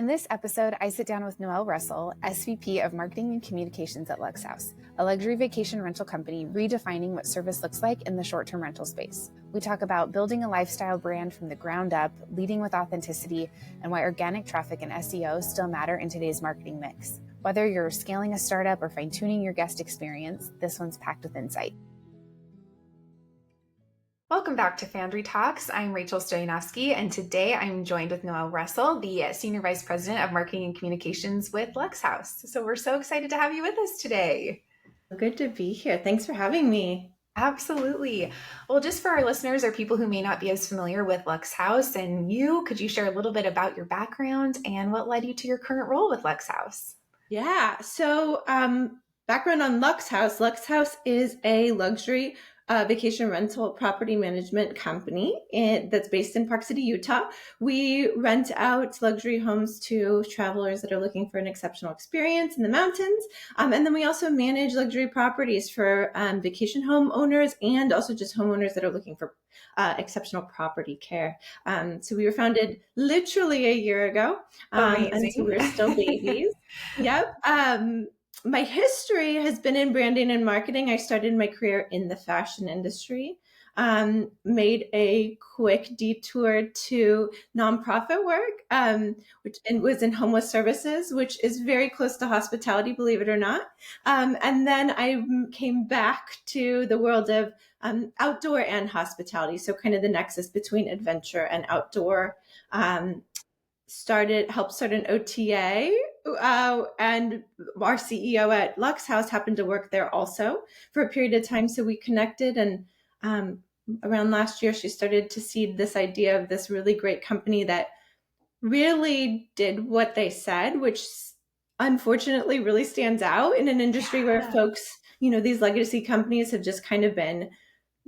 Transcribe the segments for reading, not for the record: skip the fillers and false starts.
In this episode, I sit down with Noël Russell, SVP of Marketing and Communications at Luxe Haus, a luxury vacation rental company redefining what service looks like in the short-term rental space. We talk about building a lifestyle brand from the ground up, leading with authenticity, and why organic traffic and SEO still matter in today's marketing mix. Whether you're scaling a startup or fine-tuning your guest experience, this one's packed with insight. Welcome back to Foundry Talks. I'm Rachel Stojanowski, and today I'm joined with Noël Russell, the Senior Vice President of Marketing and Communications with Luxe Haus. So we're so excited to have you with us today. Good to be here. Thanks for having me. Absolutely. Well, just for our listeners or people who may not be as familiar with Luxe Haus and you, could you share a little bit about your background and what led you to your current role with Luxe Haus? Yeah. So background on Luxe Haus. Luxe Haus is a luxury vacation rental property management company that's based in Park City, Utah. We rent out luxury homes to travelers that are looking for an exceptional experience in the mountains. And then we also manage luxury properties for vacation homeowners and also just homeowners that are looking for exceptional property care. So we were founded literally a year ago. And so we're still babies. Yep. My history has been in branding and marketing. I started my career in the fashion industry, made a quick detour to nonprofit work, which was in homeless services, which is very close to hospitality, believe it or not. And then I came back to the world of outdoor and hospitality, so kind of the nexus between adventure and outdoor. Helped start an OTA, and our CEO at Luxe Haus happened to work there also for a period of time. So we connected, and around last year, she started to seed this idea of this really great company that really did what they said, which unfortunately really stands out in an industry where folks, these legacy companies have just kind of been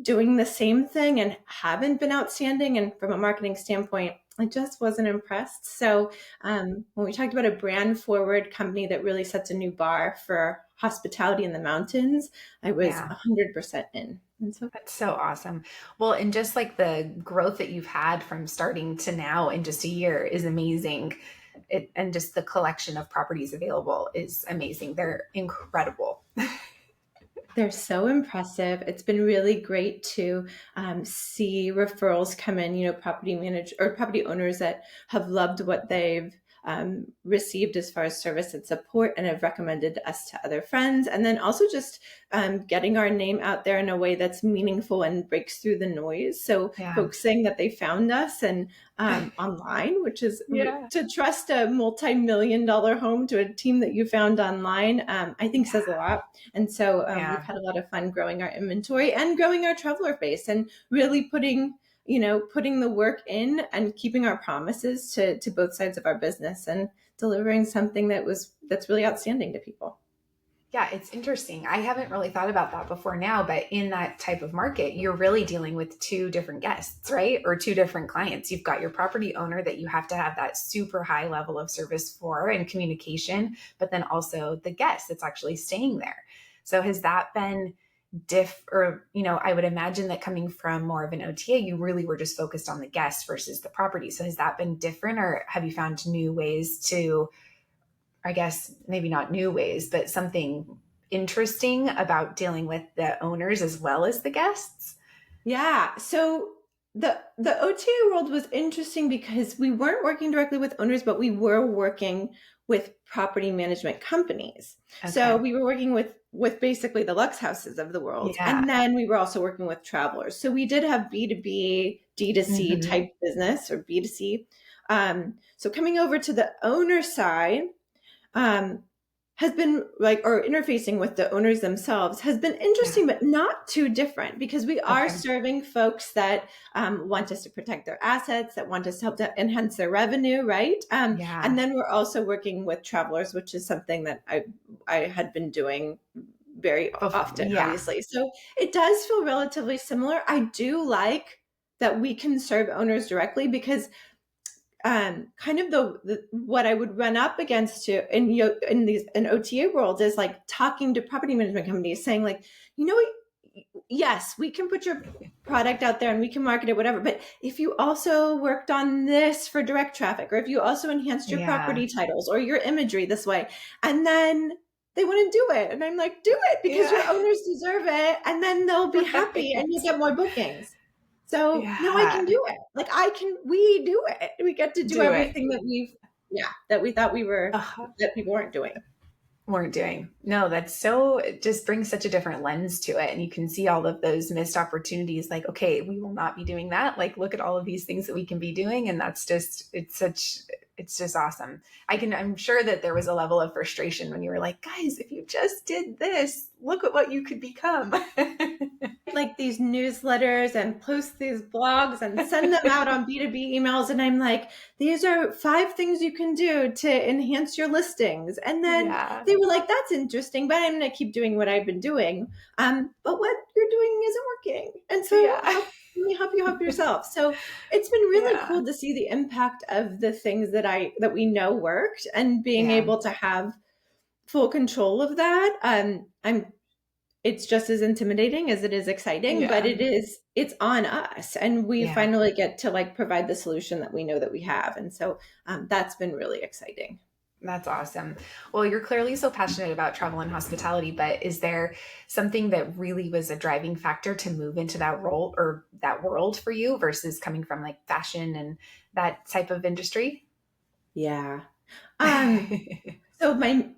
doing the same thing and haven't been outstanding. And from a marketing standpoint, I just wasn't impressed. So when we talked about a brand forward company that really sets a new bar for hospitality in the mountains, I was 100% in. And so that's so awesome. Well, and just like the growth that you've had from starting to now in just a year is amazing. And just the collection of properties available is amazing. They're incredible. They're so impressive. It's been really great to see referrals come in, property owners that have loved what they've received as far as service and support and have recommended us to other friends. And then also just getting our name out there in a way that's meaningful and breaks through the noise. So folks saying that they found us and online, which is to trust a multi-million-dollar home to a team that you found online, I think says a lot. And so we've had a lot of fun growing our inventory and growing our traveler base and really putting the work in and keeping our promises to both sides of our business and delivering something that's really outstanding to people. Yeah, it's interesting. I haven't really thought about that before now, but in that type of market, you're really dealing with two different guests, right? Or two different clients. You've got your property owner that you have to have that super high level of service for and communication, but then also the guest that's actually staying there. So has that been I would imagine that coming from more of an OTA, you really were just focused on the guest versus the property. So has that been different, or have you found new ways to, I guess, maybe not new ways, but something interesting about dealing with the owners as well as the guests? Yeah. So the OTA world was interesting because we weren't working directly with owners, but we were working with property management companies. Okay. So we were working with basically the Luxe Houses of the world. Yeah. And then we were also working with travelers. So we did have B2B, D2C type business or B2C. So coming over to the owner side has been or interfacing with the owners themselves has been interesting, but not too different because we are serving folks that want us to protect their assets, that want us to help to enhance their revenue, right? And then we're also working with travelers, which is something that I had been doing very often, obviously. So it does feel relatively similar. I do like that we can serve owners directly because kind of the what I would run up against in OTA world is like talking to property management companies saying like, yes, we can put your product out there and we can market it, whatever. But if you also worked on this for direct traffic, or if you also enhanced your property titles or your imagery this way, and then they wouldn't do it. And I'm like, do it, because your owners deserve it. And then they'll be happy and you'll get more bookings. So now I can do it. Like we do it. We get to do everything that we thought that people weren't doing. No, that's so, it just brings such a different lens to it. And you can see all of those missed opportunities. Like, okay, we will not be doing that. Like, look at all of these things that we can be doing. And that's just, it's just awesome. I'm sure that there was a level of frustration when you were like, guys, if you just did this, look at what you could become. Like these newsletters and post these blogs and send them out on B2B emails. And I'm like, these are 5 things you can do to enhance your listings. And then they were like, that's interesting, but I'm going to keep doing what I've been doing. But what you're doing isn't working. And so let me help you help yourself. So it's been really cool to see the impact of the things that we know worked, and being able to have full control of that. It's just as intimidating as it is exciting, but it's on us, and we finally get to like provide the solution that we know that we have. And so that's been really exciting. That's awesome. Well, you're clearly so passionate about travel and hospitality, but is there something that really was a driving factor to move into that role or that world for you versus coming from like fashion and that type of industry? Yeah. So my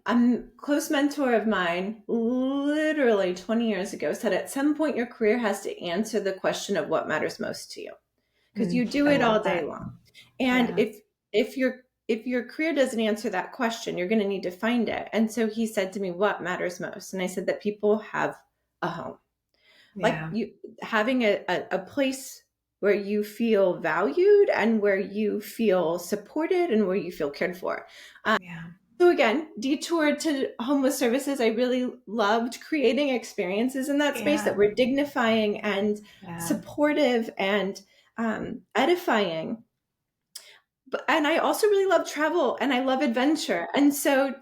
close mentor of mine, literally 20 years ago, said at some point your career has to answer the question of what matters most to you, because you do it all day long. And if your career doesn't answer that question, you're going to need to find it. And so he said to me, what matters most? And I said that people have a home, like you having a place where you feel valued and where you feel supported and where you feel cared for. So again, detoured to homeless services. I really loved creating experiences in that space that were dignifying and supportive and edifying. And I also really love travel and I love adventure. And so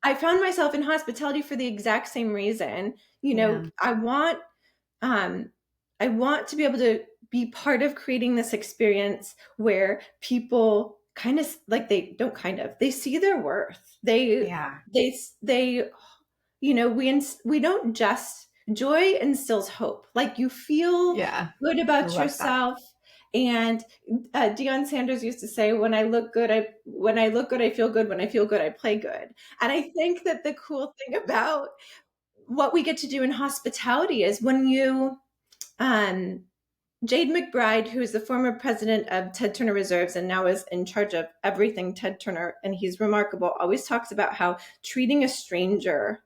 I found myself in hospitality for the exact same reason. I want to be able to be part of creating this experience where people they see their worth. We don't just, joy instills hope. Like you feel good about yourself. And Deion Sanders used to say, when I look good, I feel good. When I feel good, I play good. And I think that the cool thing about what we get to do in hospitality is when you, Jade McBride, who is the former president of Ted Turner Reserves and now is in charge of everything Ted Turner, and he's remarkable, always talks about how treating a stranger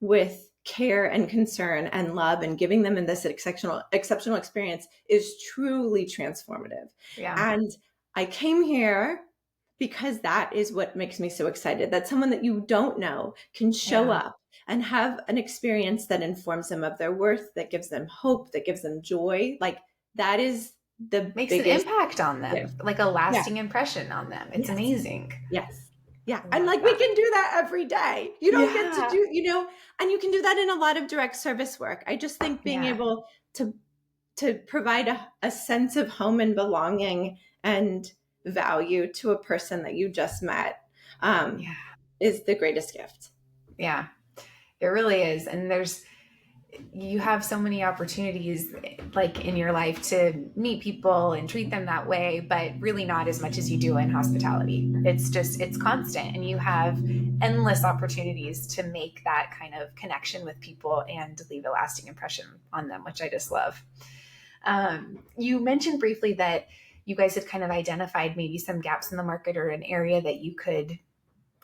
with care and concern and love and giving them in this exceptional experience is truly transformative. And I came here because that is what makes me so excited, that someone that you don't know can show up and have an experience that informs them of their worth, that gives them hope, that gives them joy. Like that is makes an impact on them, like a lasting impression on them. It's amazing. And like we can do that every day. You don't get to do, and you can do that in a lot of direct service work. I just think being able to provide a sense of home and belonging and value to a person that you just met is the greatest gift. Yeah, it really is. And you have so many opportunities like in your life to meet people and treat them that way, but really not as much as you do in hospitality. It's constant, and you have endless opportunities to make that kind of connection with people and leave a lasting impression on them, which I just love. You mentioned briefly that you guys had kind of identified maybe some gaps in the market or an area that you could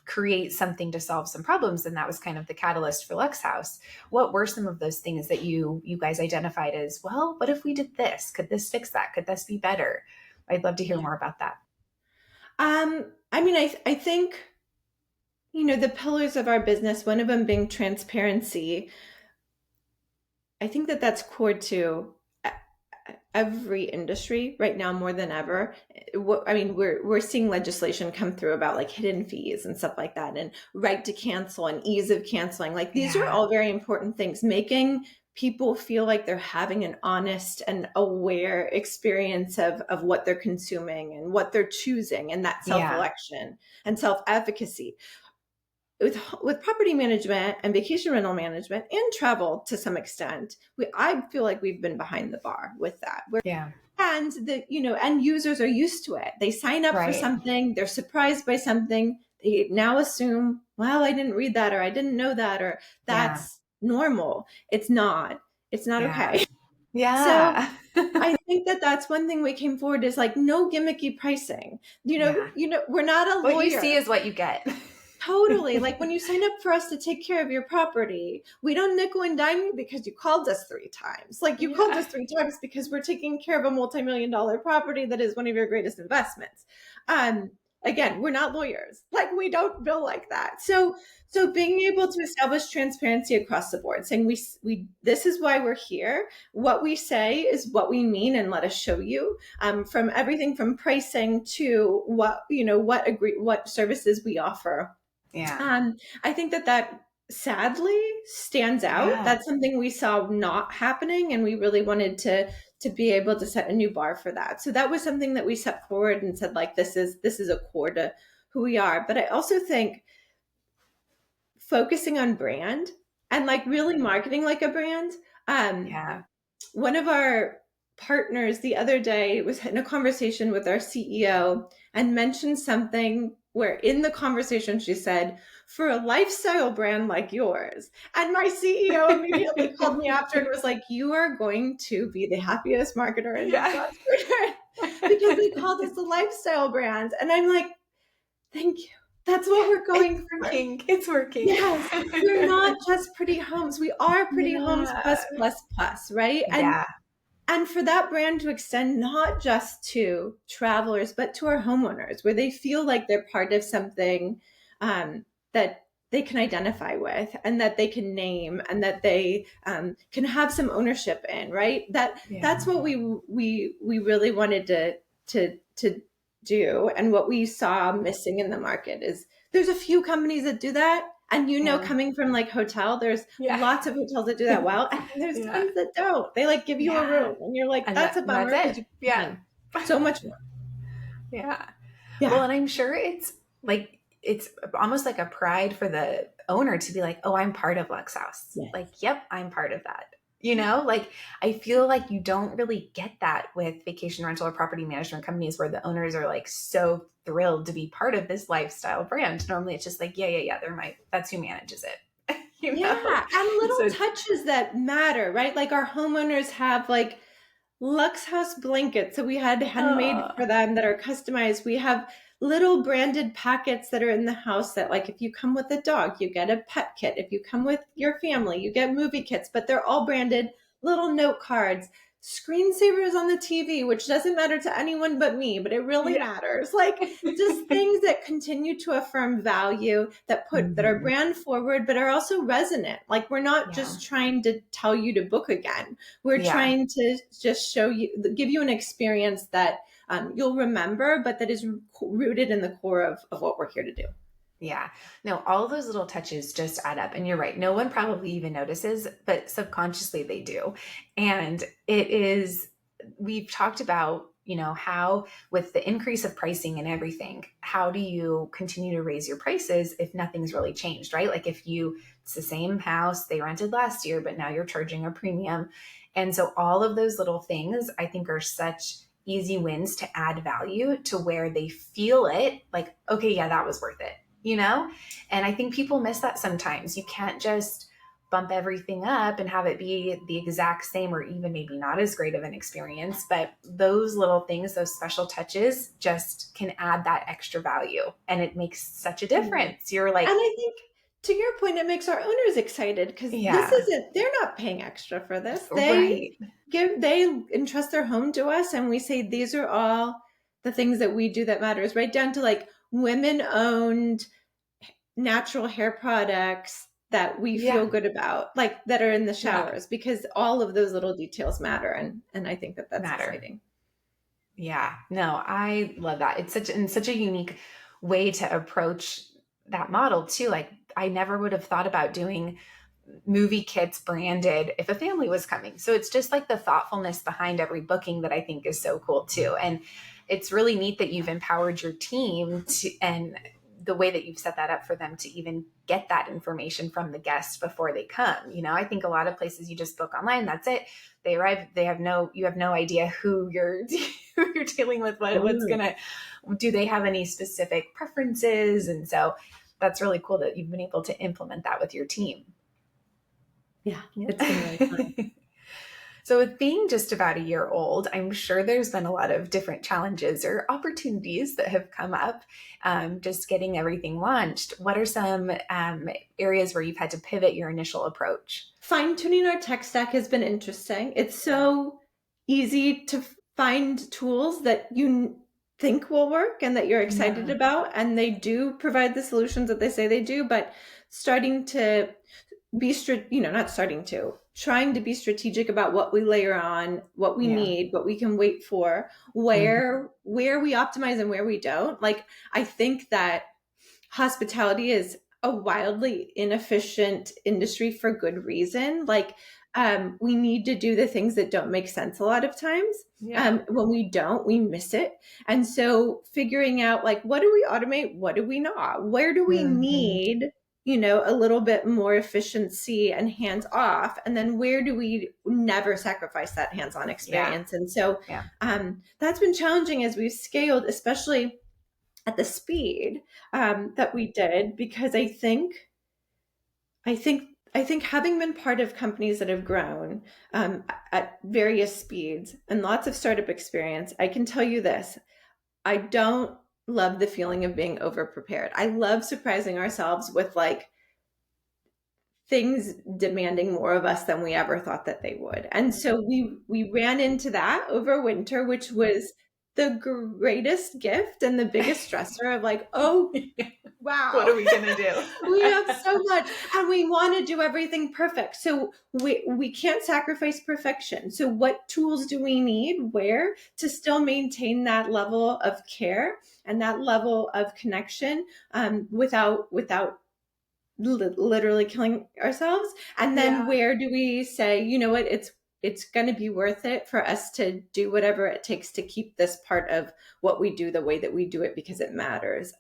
create something to solve some problems. And that was kind of the catalyst for Luxe Haus. What were some of those things that you guys identified as, well, what if we did this? Could this fix that? Could this be better? I'd love to hear more about that. I think, the pillars of our business, one of them being transparency. I think that that's core to every industry right now more than ever. We're seeing legislation come through about like hidden fees and stuff like that, and right to cancel and ease of canceling. Like these are all very important things. Making people feel like they're having an honest and aware experience of what they're consuming and what they're choosing, and that self-election and self-efficacy. With property management and vacation rental management and travel to some extent, I feel like we've been behind the bar with that. And the, end users are used to it. They sign up for something, they're surprised by something. They now assume, well, I didn't read that, or I didn't know that, or that's normal. It's not okay. So I think that's one thing we came forward is like, no gimmicky pricing. We're not a lawyer. What you see is what you get. Totally. Like when you sign up for us to take care of your property, we don't nickel and dime you because you called us 3 times. Like you called us 3 times because we're taking care of a multi-million-dollar property that is one of your greatest investments. Again, we're not lawyers. Like we don't bill like that. So being able to establish transparency across the board, saying we this is why we're here. What we say is what we mean, and let us show you. From everything from pricing to what services we offer. I think that sadly stands out. That's something we saw not happening, and we really wanted to be able to set a new bar for that. So that was something that we set forward and said, like, this is a core to who we are. But I also think focusing on brand and like really marketing like a brand. One of our partners the other day was in a conversation with our CEO and mentioned something where in the conversation she said, for a lifestyle brand like yours. And my CEO immediately called me after and was like, you are going to be the happiest marketer in the because they called us a lifestyle brand. And I'm like, thank you. That's what we're going for. It's working. Yes. We're not just pretty homes. We are pretty homes plus, right? And for that brand to extend not just to travelers, but to our homeowners, where they feel like they're part of something that they can identify with and that they can name and that they can have some ownership in, right? That's what we really wanted to do. And what we saw missing in the market is there's a few companies that do that. And coming from like hotel, there's lots of hotels that do that well. And there's tons that don't. They like give you a room and you're like, that's a bummer. That's it. So much more. Well, and I'm sure it's almost like a pride for the owner to be like, oh, I'm part of Luxe Haus. Like, yep, I'm part of that. Like I feel like you don't really get that with vacation rental or property management companies where the owners are like so thrilled to be part of this lifestyle brand. Normally it's just like, that's who manages it. And little touches that matter, right? Like our homeowners have like Luxe Haus blankets that we had handmade for them that are customized. We have little branded packets that are in the house that like, if you come with a dog, you get a pet kit. If you come with your family, you get movie kits, but they're all branded, little note cards, screensavers on the TV, which doesn't matter to anyone but me, but it really matters. Like just things that continue to affirm value, that put that are brand forward, but are also resonant. Like we're not just trying to tell you to book again. We're trying to just show you, give you an experience that you'll remember, but that is rooted in the core of what we're here to do. No, all those little touches just add up. And you're right. No one probably even notices, but subconsciously they do. And we've talked about, how with the increase of pricing and everything, how do you continue to raise your prices if nothing's really changed, right? Like it's the same house they rented last year, but now you're charging a premium. And so all of those little things I think are such easy wins to add value to where they feel it like, okay, that was worth it. And I think people miss that sometimes. You can't just bump everything up and have it be the exact same or even maybe not as great of an experience. But those little things, those special touches just can add that extra value. And it makes such a difference. You're like, and I think to your point, it makes our owners excited because they're not paying extra for this. They entrust their home to us and we say, these are all the things that we do that matters, right down to like women-owned natural hair products that we feel good about, like that are in the showers, because all of those little details matter. And I think that's exciting. No, I love that. It's such a unique way to approach that model too. Like I never would have thought about doing movie kits branded if a family was coming. So it's just like the thoughtfulness behind every booking that I think is so cool too. And it's really neat that you've empowered your team to, and the way that you've set that up for them to even get that information from the guests before they come. You know, I think a lot of places you just book online, that's it. They arrive, you have no idea who you're who you're dealing with, do they have any specific preferences? And so that's really cool that you've been able to implement that with your team. Yeah, it's been really fun. So with being just about a year old, I'm sure there's been a lot of different challenges or opportunities that have come up just getting everything launched. What are some areas where you've had to pivot your initial approach? Fine-tuning our tech stack has been interesting. It's so easy to find tools that you think will work and that you're excited about, and they do provide the solutions that they say they do, but starting to be trying to be strategic about what we layer on, what we need, what we can wait for, where we optimize and where we don't. Like, I think that hospitality is a wildly inefficient industry for good reason. Like, we need to do the things that don't make sense a lot of times. When we don't, we miss it. And so figuring out, like, what do we automate? What do we not? Where do we need, a little bit more efficiency and hands off? And then where do we never sacrifice that hands-on experience? And so that's been challenging as we've scaled, especially at the speed that we did, because I think having been part of companies that have grown at various speeds and lots of startup experience, I can tell you this: I don't love the feeling of being over-prepared. I love surprising ourselves with like things demanding more of us than we ever thought that they would. And so we ran into that over winter, which was the greatest gift and the biggest stressor of like, oh, wow, what are we going to do? We have so much and we want to do everything perfect. So we can't sacrifice perfection. So what tools do we need where to still maintain that level of care and that level of connection without literally killing ourselves? And then where do we say, you know what, it's going to be worth it for us to do whatever it takes to keep this part of what we do the way that we do it because it matters.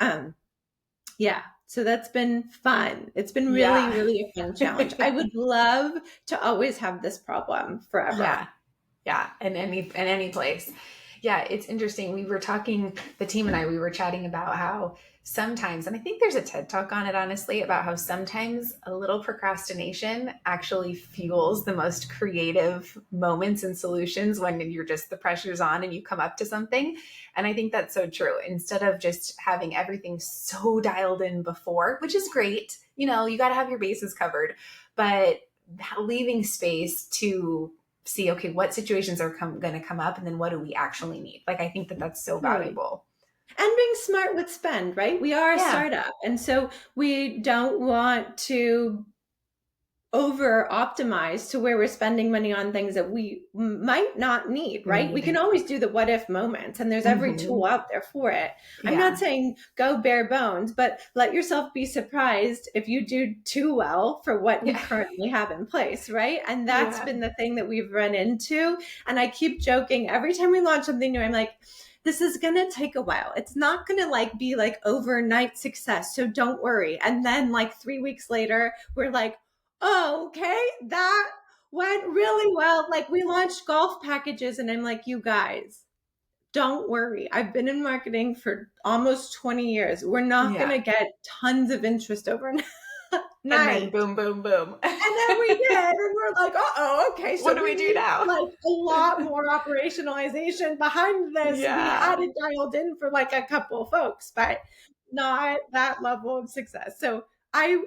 So that's been fun. It's been really, really a fun challenge. I would love to always have this problem forever. Yeah. In any place. Yeah. It's interesting. We were talking, the team and I, we were chatting about how sometimes, and I think there's a TED Talk on it, honestly, about how sometimes a little procrastination actually fuels the most creative moments and solutions when you're just, the pressure's on and you come up to something. And I think that's so true. Instead of just having everything so dialed in before, which is great, you got to have your bases covered, but leaving space to see, okay, what situations are going to come up and then what do we actually need? Like, I think that that's so valuable. And being smart with spend, right? We are a startup. And so we don't want to over optimize to where we're spending money on things that we might not need, right? We can always do the what if moments, and there's every tool out there for it. I'm not saying go bare bones, but let yourself be surprised if you do too well for what you currently have in place, right? And that's been the thing that we've run into. And I keep joking every time we launch something new, I'm like, this is going to take a while. It's not going to be like overnight success. So don't worry. And then 3 weeks later, we're like, oh, okay, that went really well. We launched golf packages and I'm like, you guys, don't worry. I've been in marketing for almost 20 years. We're not going to get tons of interest overnight. And then boom, boom, boom. And then we did. And we're like, okay. So what do we do now? A lot more operationalization behind this. We had it dialed in for a couple of folks, but not that level of success. So I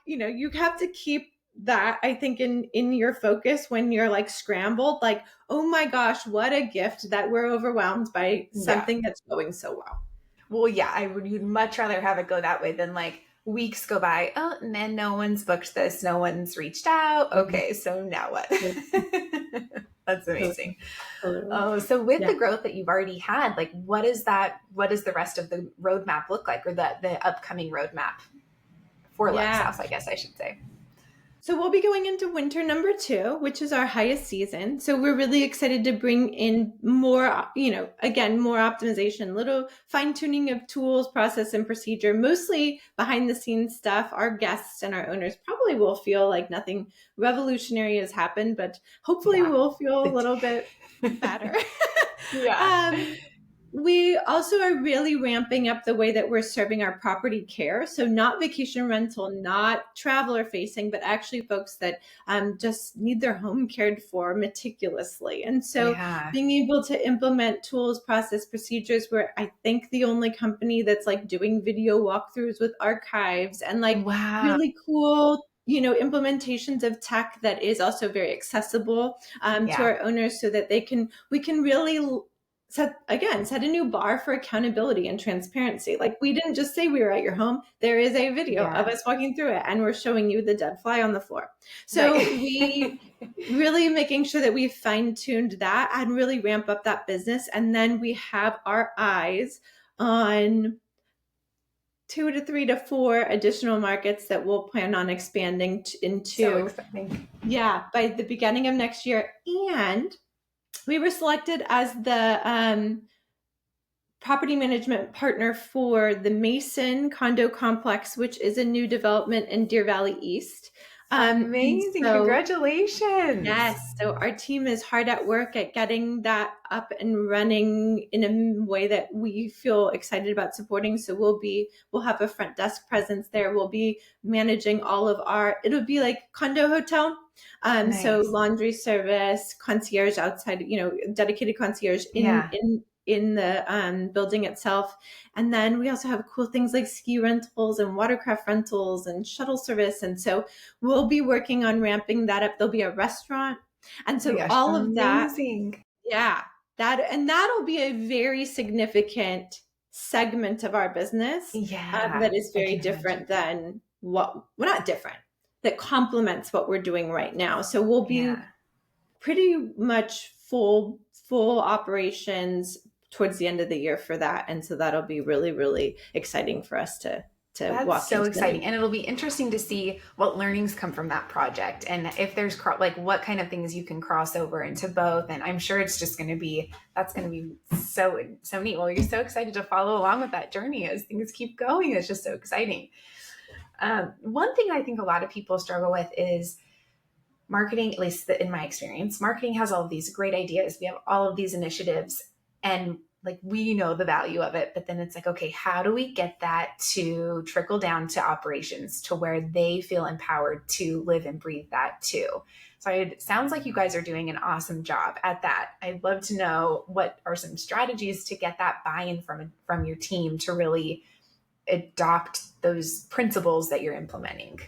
you have to keep that, I think, in your focus when you're scrambled, oh my gosh, what a gift that we're overwhelmed by something that's going so well. Well, I would much rather have it go that way than weeks go by. Oh, and then no one's booked this. No one's reached out. Okay. So now what? That's amazing. Oh, so with the growth that you've already had, what does the rest of the roadmap look like, or the upcoming roadmap for Luxe Haus, I guess I should say? So we'll be going into winter number 2, which is our highest season. So we're really excited to bring in more, again, more optimization, little fine tuning of tools, process, and procedure, mostly behind the scenes stuff. Our guests and our owners probably will feel like nothing revolutionary has happened, but hopefully we'll feel a little bit better. Yeah. We also are really ramping up the way that we're serving our property care. So not vacation rental, not traveler facing, but actually folks that just need their home cared for meticulously. And so being able to implement tools, process, procedures, we're, I think, the only company that's like doing video walkthroughs with archives and like really cool implementations of tech that is also very accessible to our owners so that we can really set a new bar for accountability and transparency. Like, we didn't just say we were at your home. There is a video of us walking through it and we're showing you the dead fly on the floor. So we really making sure that we've fine-tuned that and really ramp up that business. And then we have our eyes on 2 to 3 to 4 additional markets that we'll plan on expanding into. So exciting. Yeah, by the beginning of next year. And we were selected as the property management partner for the Mason condo complex, which is a new development in Deer Valley East. Amazing. Congratulations. Yes. So our team is hard at work at getting that up and running in a way that we feel excited about supporting. So we'll have a front desk presence there. We'll be managing all of it'll be like condo hotel. Nice. So laundry service, concierge outside, dedicated concierge in the building itself. And then we also have cool things like ski rentals and watercraft rentals and shuttle service. And so we'll be working on ramping that up. There'll be a restaurant. And so all of amazing. That'll be a very significant segment of our business. That is very different than not different, that complements what we're doing right now. So we'll be pretty much full operations towards the end of the year for that. And so that'll be really, really exciting for us to That's walk so into. exciting. And it'll be interesting to see what learnings come from that project. And if there's what kind of things you can cross over into both. And I'm sure it's just going to be so neat. Well, you're so excited to follow along with that journey as things keep going. It's just so exciting. One thing I think a lot of people struggle with is marketing, at least in my experience. Marketing has all of these great ideas. We have all of these initiatives and we know the value of it, but then it's like, okay, how do we get that to trickle down to operations to where they feel empowered to live and breathe that too? So it sounds like you guys are doing an awesome job at that. I'd love to know what are some strategies to get that buy-in from your team to really adopt those principles that you're implementing.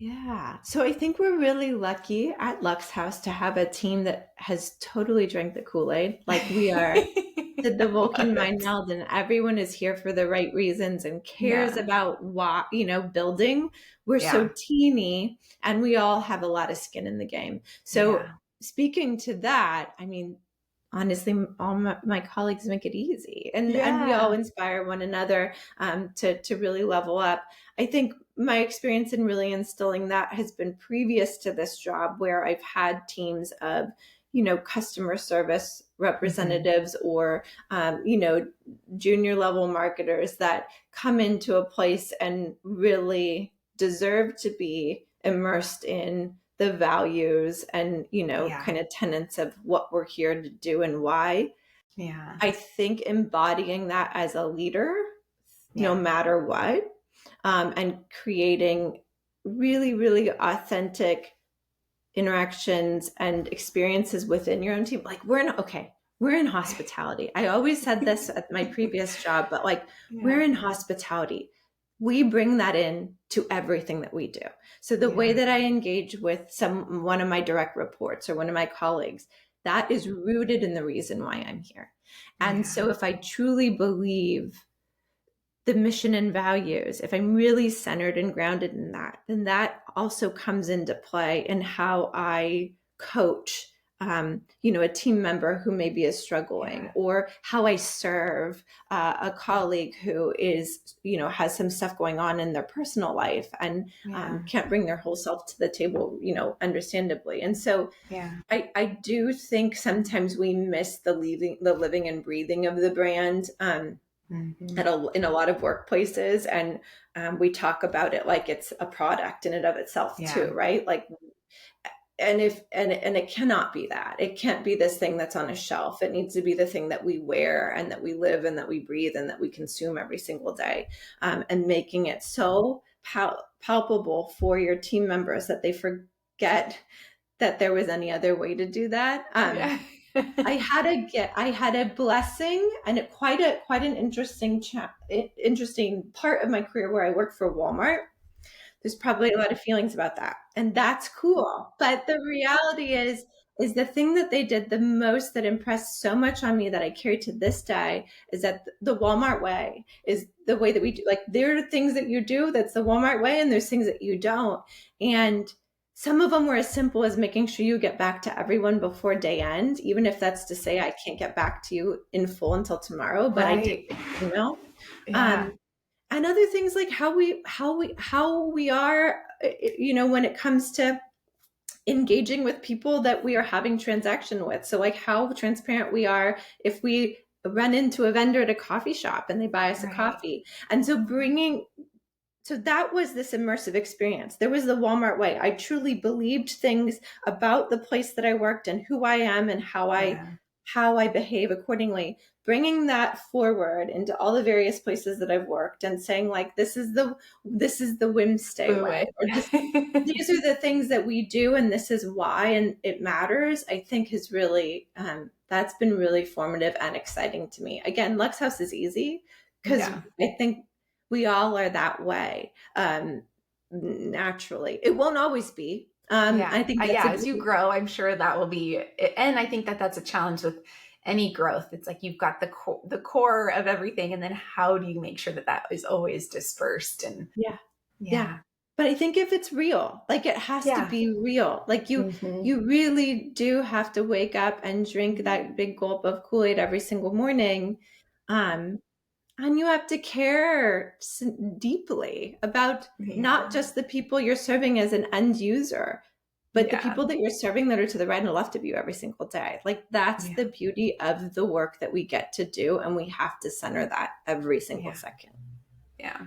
Yeah. So I think we're really lucky at Luxe Haus to have a team that has totally drank the Kool-Aid. Like, we are the Vulcan mind meld, and everyone is here for the right reasons and cares about what, building. We're so teamy and we all have a lot of skin in the game. So speaking to that, I mean, honestly, all my colleagues make it easy and we all inspire one another to really level up. I think my experience in really instilling that has been previous to this job, where I've had teams of, customer service representatives or, junior level marketers that come into a place and really deserve to be immersed in the values and, kind of tenets of what we're here to do and why. Yeah. I think embodying that as a leader, no matter what, and creating really, really authentic interactions and experiences within your own team. Like, we're in hospitality. I always said this at my previous job, but we're in hospitality. We bring that in to everything that we do. So the way that I engage with one of my direct reports or one of my colleagues, that is rooted in the reason why I'm here. And so if I truly believe the mission and values, if I'm really centered and grounded in that, then that also comes into play in how I coach a team member who maybe is struggling, Yeah. or how I serve a colleague who is, has some stuff going on in their personal life and Yeah. can't bring their whole self to the table, understandably. And so Yeah. I do think sometimes we miss the living and breathing of the brand. Mm-hmm. In a lot of workplaces, and we talk about it like it's a product in and of itself Yeah. too, right? Like, and it cannot be that. It can't be this thing that's on a shelf. It needs to be the thing that we wear and that we live and that we breathe and that we consume every single day, and making it so palpable for your team members that they forget that there was any other way to do that. Yeah. I had a blessing and quite an interesting part of my career where I worked for Walmart. There's probably a lot of feelings about that, and that's cool. But the reality is the thing that they did the most that impressed so much on me that I carry to this day is that the Walmart way is the way that we do. Like, there are things that you do that's the Walmart way, and there's things that you don't. And some of them were as simple as making sure you get back to everyone before day end, even if that's to say I can't get back to you in full until tomorrow, but I did, Right. you know. Yeah. Um, and other things like how we are, when it comes to engaging with people that we are having transaction with. So like how transparent we are if we run into a vendor at a coffee shop and they buy us a Right. coffee. And so that was this immersive experience. There was the Walmart way. I truly believed things about the place that I worked and who I am and Yeah. how I behave accordingly. Bringing that forward into all the various places that I've worked and saying like, this is the Whimstay Boo way, it. or these are the things that we do and this is why and it matters, I think has really, that's been really formative and exciting to me. Again, Luxe Haus is easy because Yeah. I think we all are that way, naturally. It won't always be. Yeah. I think that's Yeah. a As you grow, I'm sure that will be, and I think that that's a challenge with any growth. It's like you've got the core of everything, and then how do you make sure that that is always dispersed? And yeah, yeah. yeah. But I think if it's real, like it has to Yeah. be real. Like Hmm. you really do have to wake up and drink that big gulp of Kool-Aid every single morning. Um, And you have to care deeply about not Yeah. just the people you're serving as an end user, but the Yeah. people that you're serving that are to the right and the left of you every single day. Like, that's Yeah. the beauty of the work that we get to do. And we have to center that every single Yeah. second. Yeah.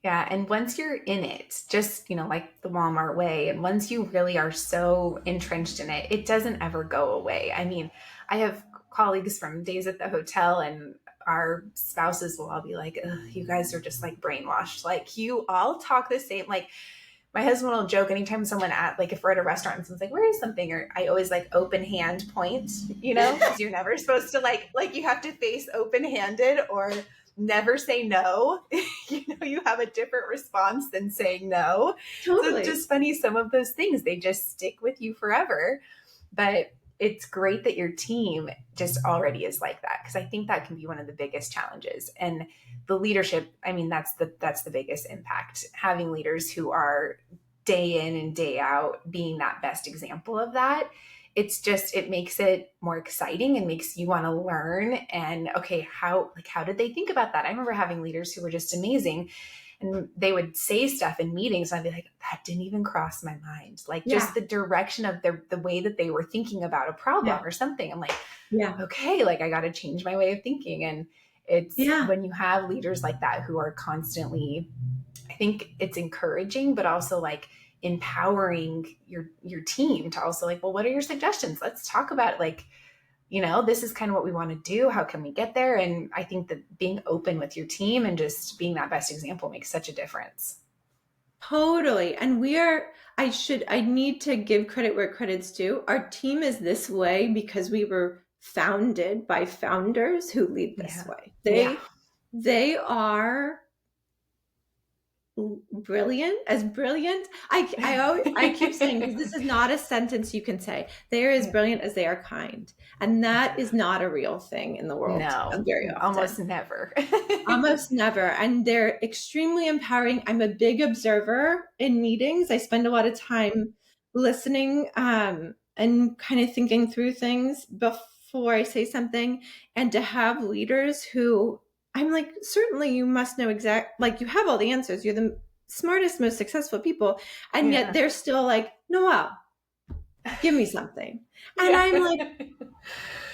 Yeah. And once you're in it, just, like the Walmart way, and once you really are so entrenched in it, it doesn't ever go away. I mean, I have colleagues from days at the hotel, and our spouses will all be like, ugh, you guys are just like brainwashed. Like, you all talk the same. Like, my husband will joke anytime someone like if we're at a restaurant and someone's like, where is something? Or I always like open hand point, because you're never supposed to like you have to face open handed or never say no. You have a different response than saying no. So it's Totally. just funny. Some of those things, they just stick with you forever. But it's great that your team just already is like that, because I think that can be one of the biggest challenges. And the leadership, I mean, that's the biggest impact. Having leaders who are day in and day out being that best example of that, it makes it more exciting and makes you want to learn. And okay, how did they think about that? I remember having leaders who were just amazing, and they would say stuff in meetings and I'd be like, that didn't even cross my mind. Like, Yeah. just the direction of the way that they were thinking about a problem Yeah. or something. I'm like, Yeah. okay, like I got to change my way of thinking. And it's Yeah. when you have leaders like that who are constantly, I think it's encouraging, but also like empowering your team to also like, well, what are your suggestions? Let's talk about it. Like, this is kind of what we want to do. How can we get there? And I think that being open with your team and just being that best example makes such a difference. Totally. And I need to give credit where credit's due. Our team is this way because we were founded by founders who lead this Yeah. way. Yeah. They are brilliant. I keep saying, because this is not a sentence you can say. They are as brilliant as they are kind. And that is not a real thing in the world No, very often. almost never. Almost never. And they're extremely empowering. I'm a big observer in meetings. I spend a lot of time listening, and kind of thinking through things before I say something, and to have leaders who I'm like, certainly you must know like you have all the answers. You're the smartest, most successful people. And yet they're still like, Noelle, give me something. And I'm like,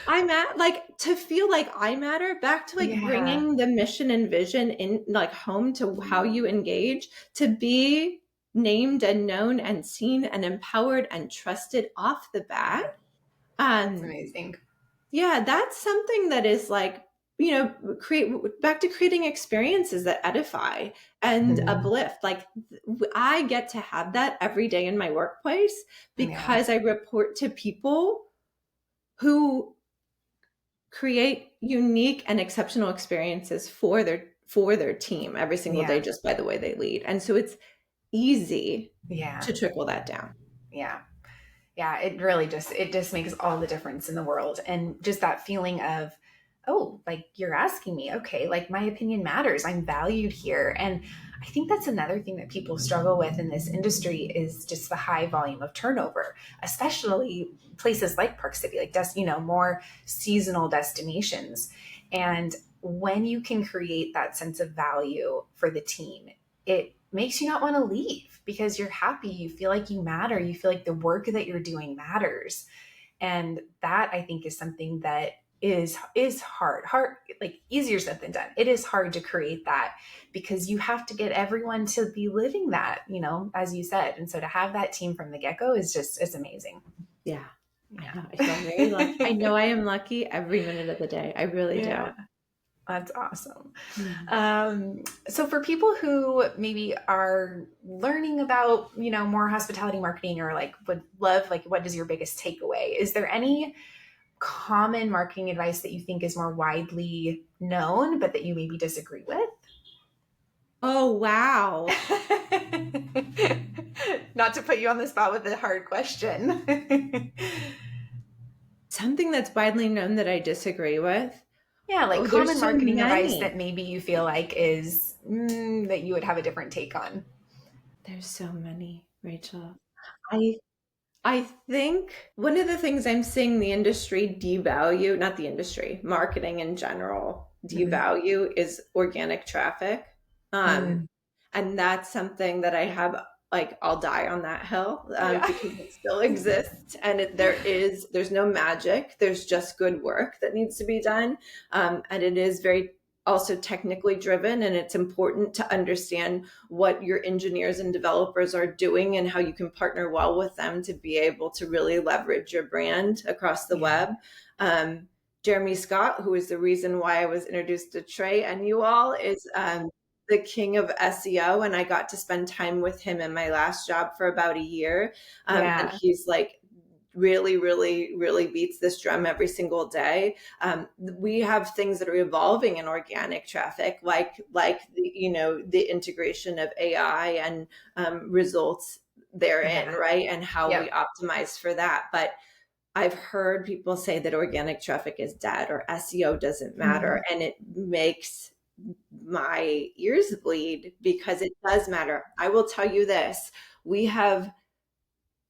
I'm at like to feel like I matter, back to like bringing the mission and vision in like home to how you engage, to be named and known and seen and empowered and trusted off the bat. That's amazing. Yeah, that's something that is like, you know, back to creating experiences that edify and uplift. Like I get to have that every day in my workplace because I report to people who create unique and exceptional experiences for their team every single day, just by the way they lead. And so it's easy to trickle that down. Yeah, it really just makes all the difference in the world. And just that feeling of, oh, like you're asking me, okay, like my opinion matters. I'm valued here. And I think that's another thing that people struggle with in this industry is just the high volume of turnover, especially places like Park City, like, more seasonal destinations. And when you can create that sense of value for the team, it makes you not want to leave because you're happy. You feel like you matter. You feel like the work that you're doing matters. And that, I think, is something that is hard, like easier said than done. It is hard to create that because you have to get everyone to be living that, as you said. And so to have that team from the get-go it's amazing. Yeah. I feel very lucky. I know I am lucky every minute of the day. I really do. That's awesome. So for people who maybe are learning about, more hospitality marketing or like would love, like, what is your biggest takeaway? Is there any common marketing advice that you think is more widely known, but that you maybe disagree with? Oh, wow. Not to put you on the spot with a hard question. Something that's widely known that I disagree with. Yeah, like common marketing advice that maybe you feel like is that you would have a different take on. There's so many, Rachel. I think one of the things I'm seeing the industry devalue, not the industry, marketing in general devalue is organic traffic. And that's something that I have, like, I'll die on that hill because it still exists. And there's no magic. There's just good work that needs to be done. And it is very also technically driven, and it's important to understand what your engineers and developers are doing and how you can partner well with them to be able to really leverage your brand across the web. Jeremy Scott, who is the reason why I was introduced to Trey and you all, is the king of SEO, and I got to spend time with him in my last job for about a year. And he's like really, really, really beats this drum every single day. We have things that are evolving in organic traffic, like the integration of AI and results therein, right? And how we optimize for that. But I've heard people say that organic traffic is dead or SEO doesn't matter. And it makes my ears bleed because it does matter. I will tell you this, we have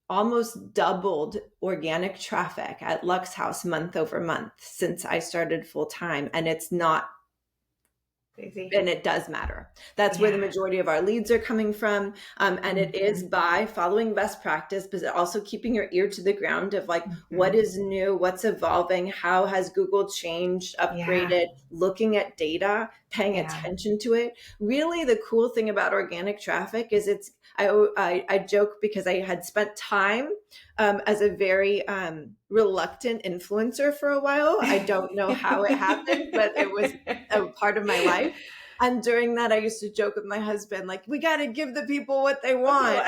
almost doubled organic traffic at Luxe Haus month over month since I started full time. And it's not crazy. And it does matter. That's where the majority of our leads are coming from. And it is by following best practice, but also keeping your ear to the ground of like, what is new, what's evolving, how has Google changed, upgraded, looking at data, paying attention to it. Really, the cool thing about organic traffic is I joke because I had spent time as a very reluctant influencer for a while. I don't know how it happened, but it was a part of my life. And during that, I used to joke with my husband, like, we got to give the people what they want.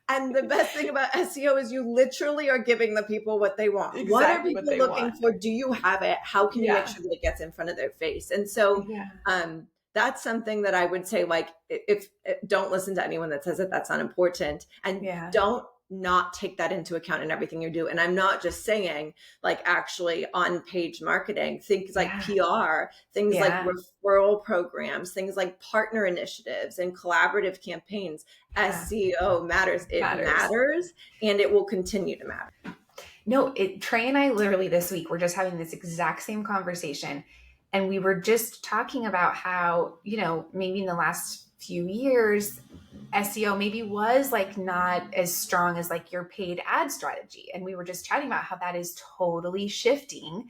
And the best thing about SEO is you literally are giving the people what they want. Exactly what are people looking for? Do you have it? How can you make sure that it gets in front of their face? And so that's something that I would say, like, if don't listen to anyone that says that that's not important, and don't not take that into account in everything you do. And I'm not just saying like actually on page marketing, things like PR, things like referral programs, things like partner initiatives and collaborative campaigns. SEO matters. It matters, and it will continue to matter. No, Trey and I literally this week were just having this exact same conversation. And we were just talking about how, maybe in the last few years, SEO maybe was like not as strong as like your paid ad strategy. And we were just chatting about how that is totally shifting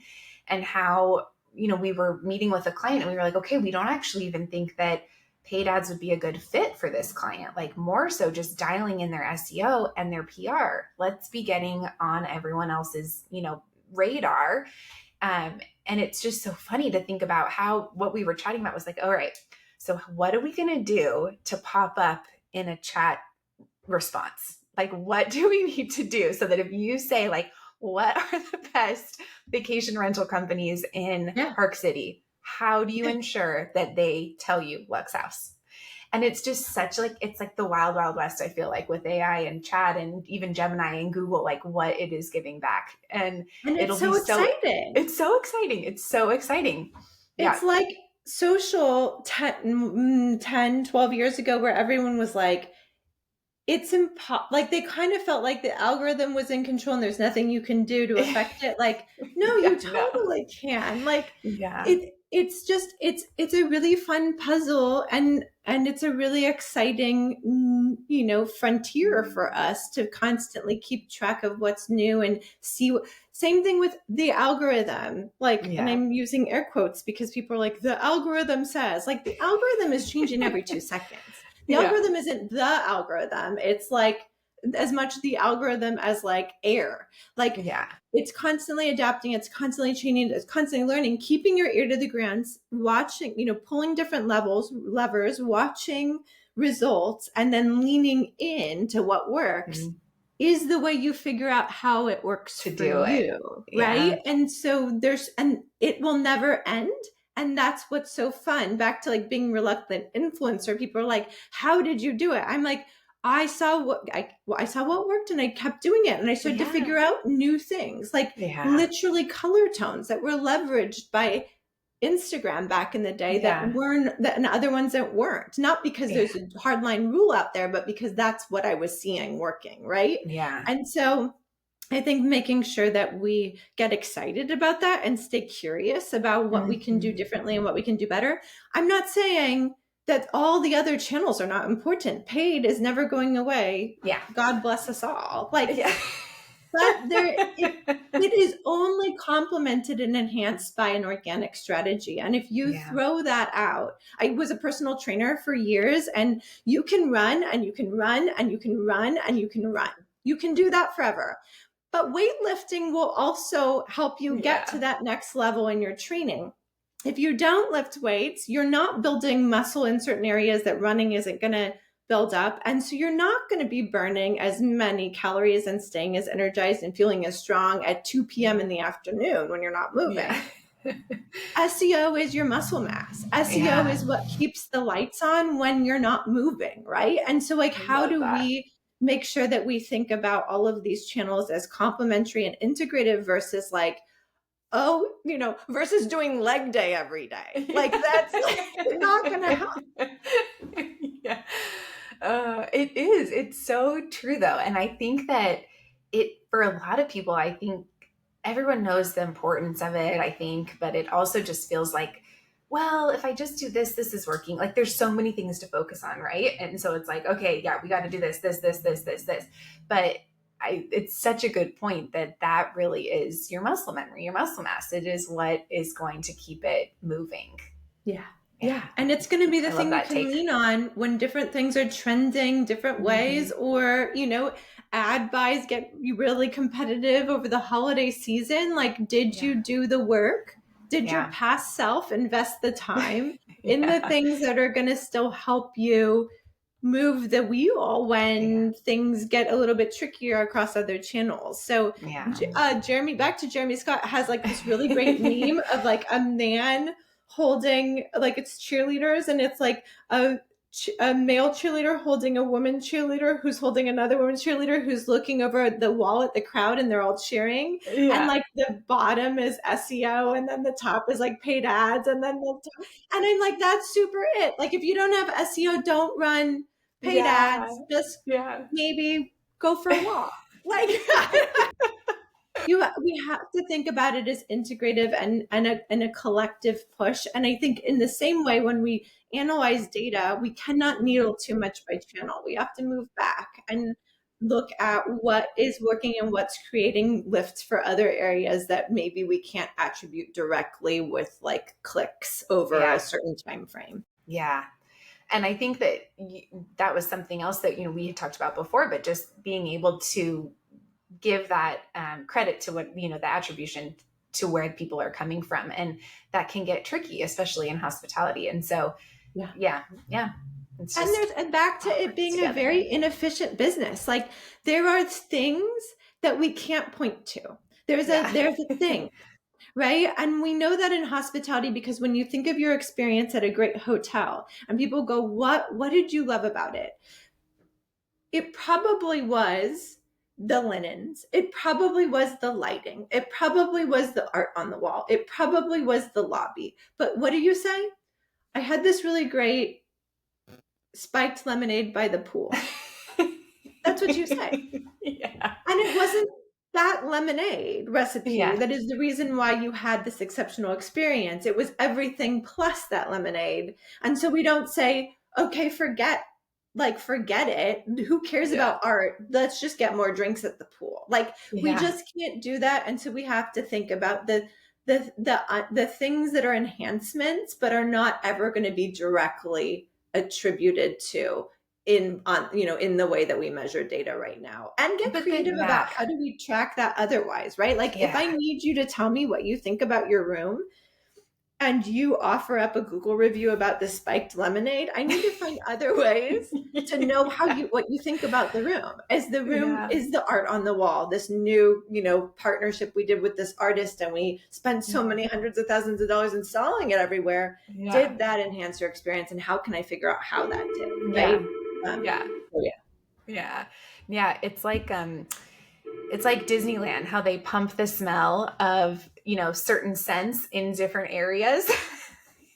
and how, we were meeting with a client and we were like, okay, we don't actually even think that paid ads would be a good fit for this client, like more so just dialing in their SEO and their PR. Let's be getting on everyone else's, radar. And it's just so funny to think about how what we were chatting about was like, all right, so what are we going to do to pop up in a chat response? Like, what do we need to do so that if you say like, what are the best vacation rental companies in Park City? How do you ensure that they tell you Luxe Haus? And it's just such like, it's like the wild, wild west, I feel like, with AI and chat and even Gemini and Google, like what it is giving back. And it's so exciting. It's so exciting. It's so exciting. It's like social 10, 12 years ago where everyone was like, it's like they kind of felt like the algorithm was in control and there's nothing you can do to affect it. Like, no, you totally can. Like, it's a really fun puzzle and it's a really exciting, frontier for us to constantly keep track of what's new and see. Same thing with the algorithm, and I'm using air quotes because people are like, the algorithm says, like, the algorithm is changing every 2 seconds. The algorithm isn't the algorithm. It's like as much the algorithm as like air. Like it's constantly adapting. It's constantly changing. It's constantly learning, keeping your ear to the ground, watching, pulling different levers, watching results, and then leaning into what works is the way you figure out how it works to do you. Right. And so and it will never end. And that's what's so fun. Back to like being reluctant influencer. People are like, how did you do it? I'm like, I saw what worked and I kept doing it. And I started to figure out new things, like literally color tones that were leveraged by Instagram back in the day that and other ones that weren't. Not because there's a hardline rule out there, but because that's what I was seeing working. Right. Yeah. And so I think making sure that we get excited about that and stay curious about what we can do differently and what we can do better. I'm not saying that all the other channels are not important. Paid is never going away. Yeah. God bless us all. But it is only complemented and enhanced by an organic strategy. And if you throw that out, I was a personal trainer for years, and you can run and you can run and you can run and you can run. You can do that forever. But weightlifting will also help you get to that next level in your training. If you don't lift weights, you're not building muscle in certain areas that running isn't going to build up. And so you're not going to be burning as many calories and staying as energized and feeling as strong at 2 p.m. in the afternoon when you're not moving. SEO is your muscle mass. SEO is what keeps the lights on when you're not moving, right? And so like, how do we make sure that we think about all of these channels as complementary and integrative versus like, versus doing leg day every day. Like that's not going to help. It is. It's so true though. And I think that for a lot of people, I think everyone knows the importance of it, I think, but it also just feels like, well, if I just do this is working. Like there's so many things to focus on, right? And so it's like, okay, we got to do this. But it's such a good point that really is your muscle memory, your muscle mass. It is what is going to keep it moving. Yeah. And it's going to be the thing you can lean on when different things are trending different ways, or, ad buys get really competitive over the holiday season. Like, did you do the work? Did your past self invest the time in the things that are going to still help you move the wheel when things get a little bit trickier across other channels? So back to Jeremy Scott has like this really great meme of like a man holding, like it's cheerleaders, and it's like a male cheerleader holding a woman cheerleader who's holding another woman cheerleader who's looking over the wall at the crowd, and they're all cheering. And like the bottom is SEO, and then the top is like paid ads, and then and I'm like, that's super it. Like if you don't have SEO, don't run paid ads. Just maybe go for a walk. Like We have to think about it as integrative and a collective push. And I think in the same way, when we analyze data, we cannot needle too much by channel. We have to move back and look at what is working and what's creating lifts for other areas that maybe we can't attribute directly with like clicks over a certain time frame. Yeah. And I think that that was something else that, we had talked about before, but just being able to give that credit to what, the attribution to where people are coming from. And that can get tricky, especially in hospitality. And so, yeah. It's just, and back to it being a very inefficient business. Like there are things that we can't point to. There's a thing, right? And we know that in hospitality, because when you think of your experience at a great hotel and people go, what did you love about it? It probably was the linens. It probably was the lighting. It probably was the art on the wall. It probably was the lobby. But what do you say? I had this really great spiked lemonade by the pool. That's what you say. Yeah. And it wasn't that lemonade recipe that is the reason why you had this exceptional experience. It was everything plus that lemonade. And so we don't say, okay, forget it. Who cares about art? Let's just get more drinks at the pool. Like we just can't do that. And so we have to think about the things that are enhancements, but are not ever going to be directly attributed to in the way that we measure data right now, and get creative about how do we track that otherwise, right? Like if I need you to tell me what you think about your room and you offer up a Google review about the spiked lemonade, I need to find other ways to know what you think about the room. Is the room, is the art on the wall, this new, partnership we did with this artist and we spent so many hundreds of thousands of dollars installing it everywhere. Did that enhance your experience? And how can I figure out how that did? Right? It's like Disneyland, how they pump the smell of, certain scents in different areas.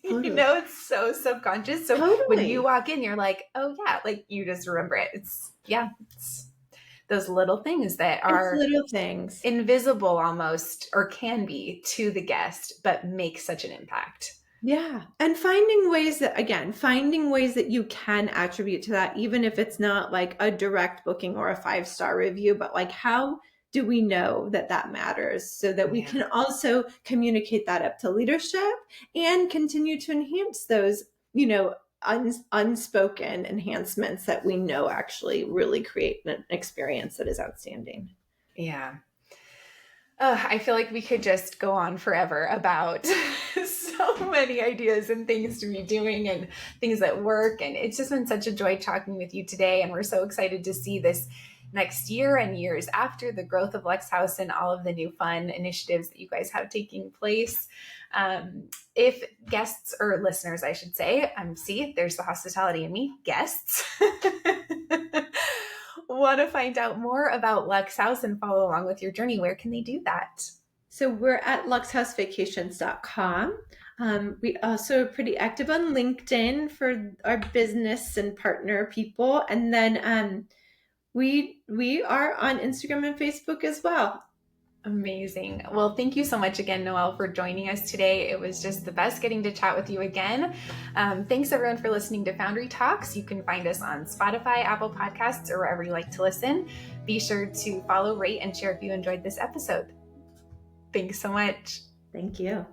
Totally. It's so subconscious. So when you walk in, you're like, oh yeah, like you just remember it. It's those little things that are little things, invisible almost, or can be to the guest, but make such an impact. Yeah. And finding ways that you can attribute to that, even if it's not like a direct booking or a 5-star review, but like, how do we know that matters so that we can also communicate that up to leadership and continue to enhance those, unspoken enhancements that we know actually really create an experience that is outstanding. Yeah. I feel like we could just go on forever about so many ideas and things to be doing and things that work. And it's just been such a joy talking with you today. And we're so excited to see this next year and years after, the growth of Luxe Haus and all of the new fun initiatives that you guys have taking place. If guests or listeners, I should say, see, there's the hospitality in me, guests. Want to find out more about Luxe Haus and follow along with your journey, where can they do that? So we're at luxehausvacations.com. We also are pretty active on LinkedIn for our business and partner people. And then we are on Instagram and Facebook as well. Amazing. Well, thank you so much again, Noël, for joining us today. It was just the best getting to chat with you again. Thanks everyone for listening to Foundry Talks. You can find us on Spotify, Apple Podcasts, or wherever you like to listen. Be sure to follow, rate, and share if you enjoyed this episode. Thanks so much. Thank you.